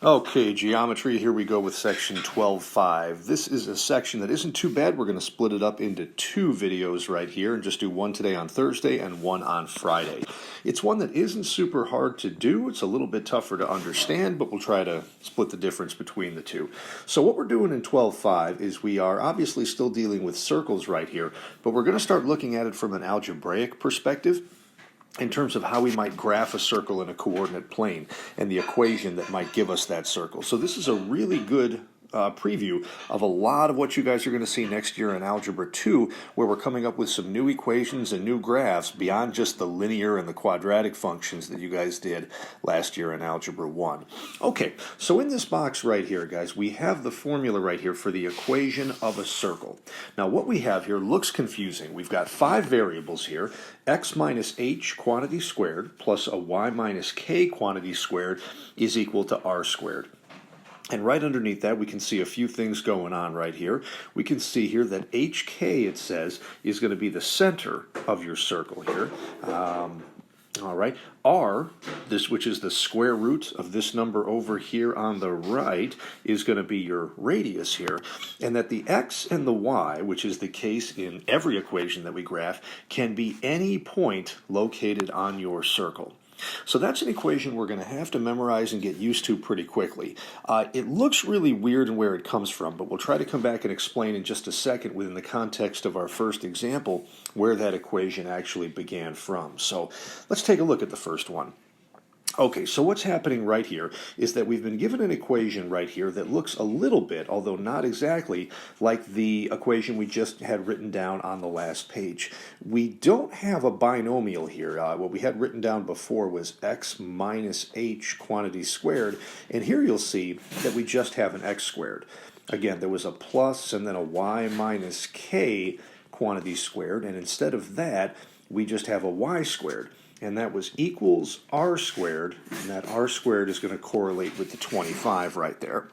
Okay, geometry, here we go with section 12.5. This is a section that isn't too bad. We're going to split it up into two videos right here and just do one today on Thursday and one on Friday. It's one that isn't super hard to do. It's a little bit tougher to understand, but we'll try to split the difference between the two. So what we're doing in 12.5 is we are obviously still dealing with circles right here, but we're going to start looking at it from an algebraic perspective, in terms of how we might graph a circle in a coordinate plane and the equation that might give us that circle. So this is a really good preview of a lot of what you guys are going to see next year in Algebra 2, where we're coming up with some new equations and new graphs beyond just the linear and the quadratic functions that you guys did last year in Algebra 1. Okay, so in this box right here, guys, we have the formula right here for the equation of a circle. Now what we have here looks confusing. We've got 5 variables here: x minus h quantity squared plus a y minus k quantity squared is equal to r squared. And right underneath that, we can see a few things going on right here. We can see here that HK, it says, is going to be the center of your circle here. All right, R, which is the square root of this number over here on the right, is going to be your radius here. And that the X and the Y, which is the case in every equation that we graph, can be any point located on your circle. So that's an equation we're going to have to memorize and get used to pretty quickly. It looks really weird in where it comes from, but we'll try to come back and explain in just a second within the context of our first example where that equation actually began from. So let's take a look at the first one. Okay, so what's happening right here is that we've been given an equation right here that looks a little bit, although not exactly, like the equation we just had written down on the last page. We don't have a binomial here. What we had written down before was x minus h quantity squared, and here you'll see that we just have an x squared. Again, there was a plus and then a y minus k quantity squared, and instead of that, we just have a y squared. And that was equals r squared, and that r squared is going to correlate with the 25 right there.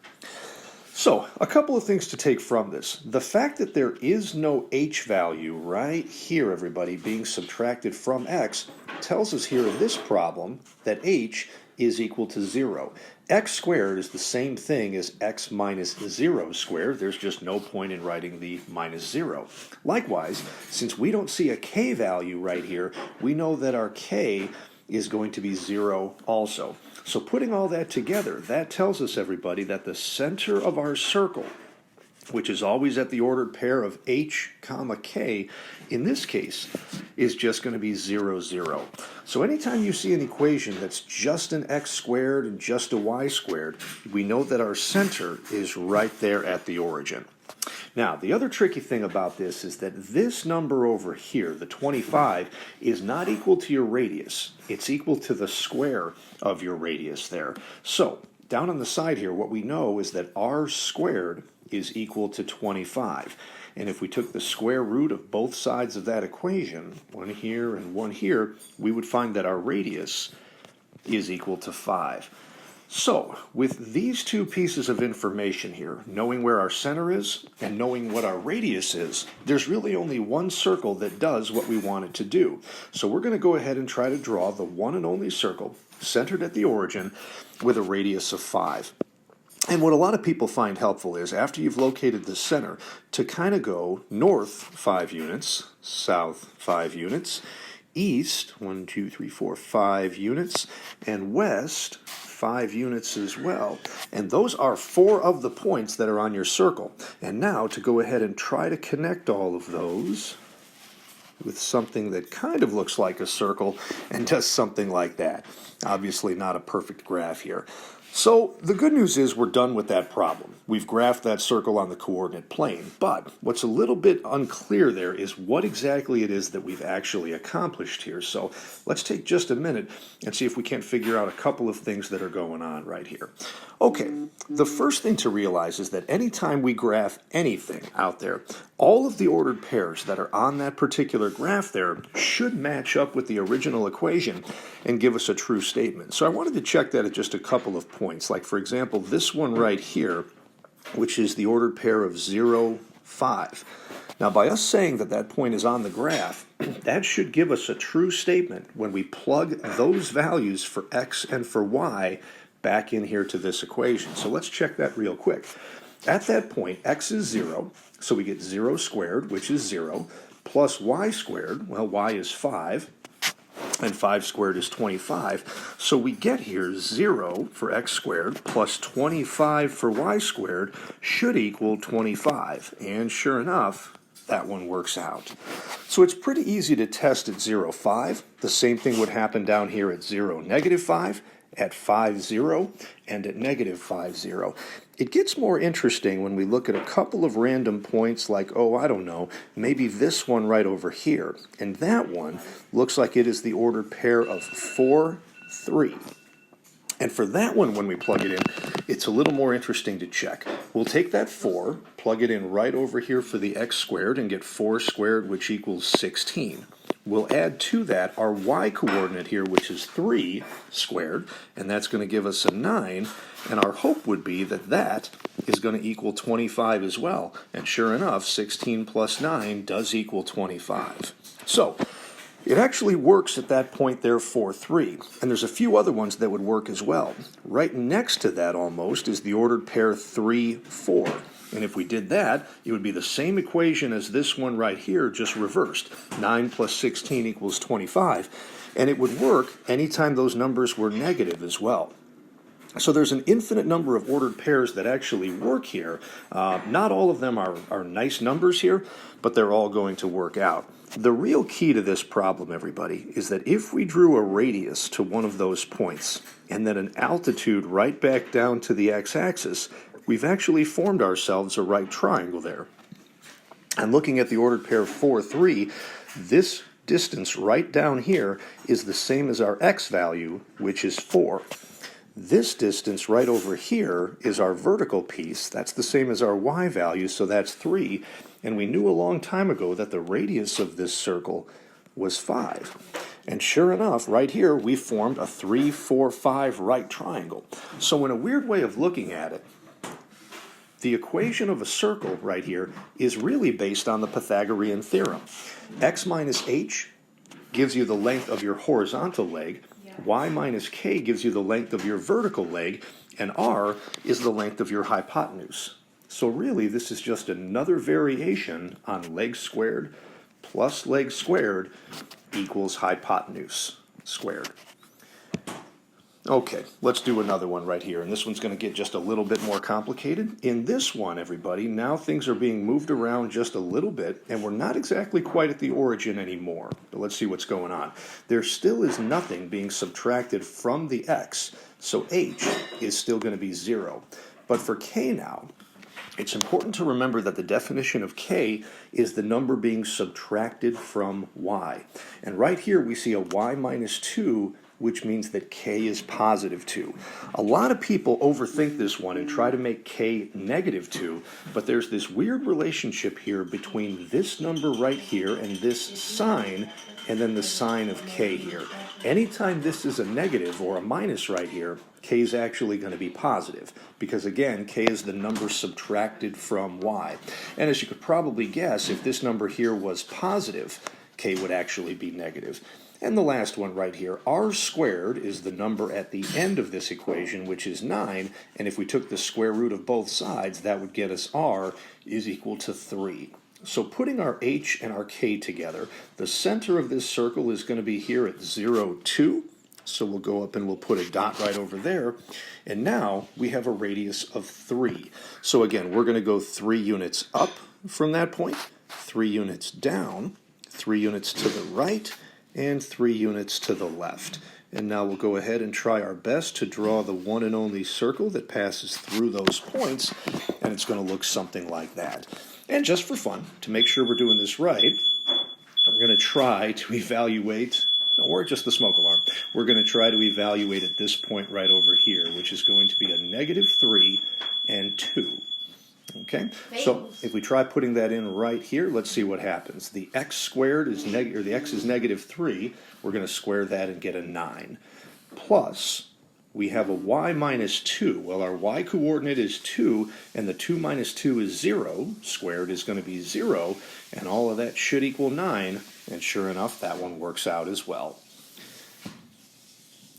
So, a couple of things to take from this. The fact that there is no h value right here, everybody, being subtracted from x, tells us here in this problem that h is equal to 0. X squared is the same thing as x minus 0 squared. There's just no point in writing the minus 0. Likewise, since we don't see a k value right here, we know that our k is going to be 0 also. So putting all that together, that tells us, everybody, that the center of our circle, which is always at the ordered pair of h comma k, in this case, is just going to be 0, 0. So anytime you see an equation that's just an x squared and just a y squared, we know that our center is right there at the origin. Now, the other tricky thing about this is that this number over here, the 25, is not equal to your radius. It's equal to the square of your radius there. So, down on the side here, what we know is that r squared is equal to 25. And if we took the square root of both sides of that equation, one here and one here, we would find that our radius is equal to 5. So, with these two pieces of information here, knowing where our center is and knowing what our radius is, there's really only one circle that does what we want it to do. So we're going to go ahead and try to draw the one and only circle centered at the origin with a radius of 5. And what a lot of people find helpful is, after you've located the center, to kind of go north 5 units, south 5 units, east 1, 2, 3, 4, 5 units, and west 5 units as well. And those are 4 of the points that are on your circle. And now to go ahead and try to connect all of those with something that kind of looks like a circle and does something like that. Obviously not a perfect graph here. So the good news is we're done with that problem. We've graphed that circle on the coordinate plane, but what's a little bit unclear there is what exactly it is that we've actually accomplished here. So let's take just a minute and see if we can't figure out a couple of things that are going on right here. Okay, the first thing to realize is that anytime we graph anything out there, all of the ordered pairs that are on that particular graph there should match up with the original equation and give us a true statement. So I wanted to check that at just a couple of points. Like, for example, this one right here, which is the ordered pair of 0, 5. Now, by us saying that that point is on the graph, that should give us a true statement when we plug those values for x and for y back in here to this equation. So let's check that real quick. At that point, x is 0, so we get 0 squared, which is 0, plus y squared, well, y is 5, and 5 squared is 25. So we get here 0 for x squared plus 25 for y squared should equal 25. And sure enough, that one works out. So it's pretty easy to test at 0, 5. The same thing would happen down here at 0, negative 5, at 5, 0, and at negative 5, 0. It gets more interesting when we look at a couple of random points like, oh, I don't know, maybe this one right over here. And that one looks like it is the ordered pair of 4, 3. And for that one, when we plug it in, it's a little more interesting to check. We'll take that 4, plug it in right over here for the x squared, and get 4 squared, which equals 16. We'll add to that our y coordinate here, which is 3 squared, and that's going to give us a 9. And our hope would be that that is going to equal 25 as well. And sure enough, 16 plus 9 does equal 25. So it actually works at that point there for 3. And there's a few other ones that would work as well. Right next to that almost is the ordered pair 3, 4. And if we did that, it would be the same equation as this one right here, just reversed. 9 plus 16 equals 25. And it would work anytime those numbers were negative as well. So there's an infinite number of ordered pairs that actually work here. Not all of them are nice numbers here, but they're all going to work out. The real key to this problem, everybody, is that if we drew a radius to one of those points and then an altitude right back down to the x-axis, we've actually formed ourselves a right triangle there. And looking at the ordered pair 4, 3, this distance right down here is the same as our x value, which is 4. This distance right over here is our vertical piece. That's the same as our y value, so that's 3. And we knew a long time ago that the radius of this circle was 5. And sure enough, right here, we formed a 3, 4, 5 right triangle. So in a weird way of looking at it, the equation of a circle right here is really based on the Pythagorean theorem. X minus h gives you the length of your horizontal leg, y minus k gives you the length of your vertical leg, and r is the length of your hypotenuse. So really, this is just another variation on leg squared plus leg squared equals hypotenuse squared. Okay, let's do another one right here, and this one's going to get just a little bit more complicated. In this one, everybody, now things are being moved around just a little bit, and we're not exactly quite at the origin anymore. But let's see what's going on. There still is nothing being subtracted from the x, so h is still going to be 0. But for k now, it's important to remember that the definition of k is the number being subtracted from y. And right here we see a y minus 2, which means that k is positive 2. A lot of people overthink this one and try to make k negative 2, but there's this weird relationship here between this number right here and this sign, and then the sign of k here. Anytime this is a negative or a minus right here, k is actually going to be positive, because again, k is the number subtracted from y. And as you could probably guess, if this number here was positive, k would actually be negative. And the last one right here, r squared is the number at the end of this equation, which is 9, and if we took the square root of both sides, that would get us r is equal to 3. So putting our h and our k together, the center of this circle is going to be here at 0, 2. So we'll go up and we'll put a dot right over there. And now we have a radius of 3. So again, we're going to go 3 units up from that point, 3 units down, 3 units to the right, and 3 units to the left. And now we'll go ahead and try our best to draw the one and only circle that passes through those points, and it's going to look something like that. And just for fun, to make sure we're doing this right, we're going to try to evaluate, or just the smoke alarm, we're going to try to evaluate at this point right over here, which is going to be a negative 3 and 2. Okay, so if we try putting that in right here, let's see what happens. The x squared is the x is negative 3. We're going to square that and get a 9. Plus, we have a y minus 2. Well, our y coordinate is 2, and the 2 minus 2 is 0. Squared is going to be 0, and all of that should equal 9. And sure enough, that one works out as well.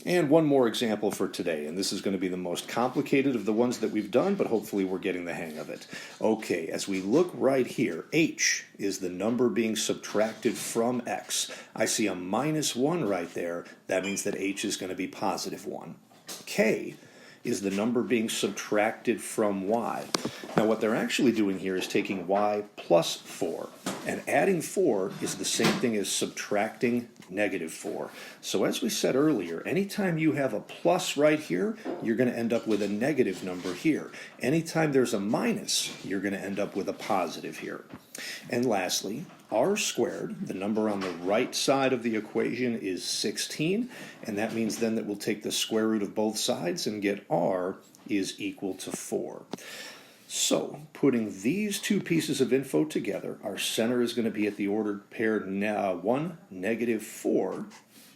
And one more example for today, and this is going to be the most complicated of the ones that we've done, but hopefully we're getting the hang of it. Okay, as we look right here, h is the number being subtracted from x. I see a -1 right there. That means that h is going to be +1. K is the number being subtracted from y. Now what they're actually doing here is taking y plus 4, and adding 4 is the same thing as subtracting -4. So as we said earlier, anytime you have a plus right here, you're going to end up with a negative number here. Anytime there's a minus, you're going to end up with a positive here. And lastly, r squared, the number on the right side of the equation, is 16, and that means then that we'll take the square root of both sides and get r is equal to 4. So, putting these two pieces of info together, our center is going to be at the ordered pair 1, -4,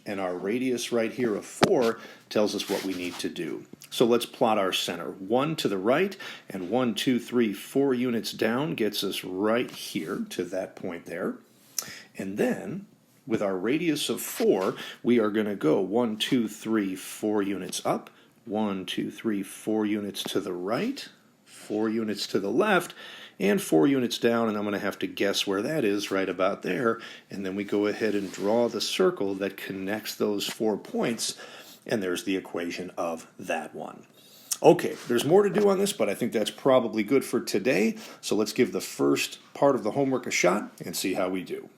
and our radius right here of 4 tells us what we need to do. So let's plot our center. 1 to the right, and 1, 2, 3, 4 units down gets us right here to that point there. And then, with our radius of 4, we are going to go 1, 2, 3, 4 units up, 1, 2, 3, 4 units to the right, 4 units to the left, and 4 units down, and I'm going to have to guess where that is, right about there. And then we go ahead and draw the circle that connects those 4 points, and there's the equation of that one. Okay, there's more to do on this, but I think that's probably good for today. So let's give the first part of the homework a shot and see how we do.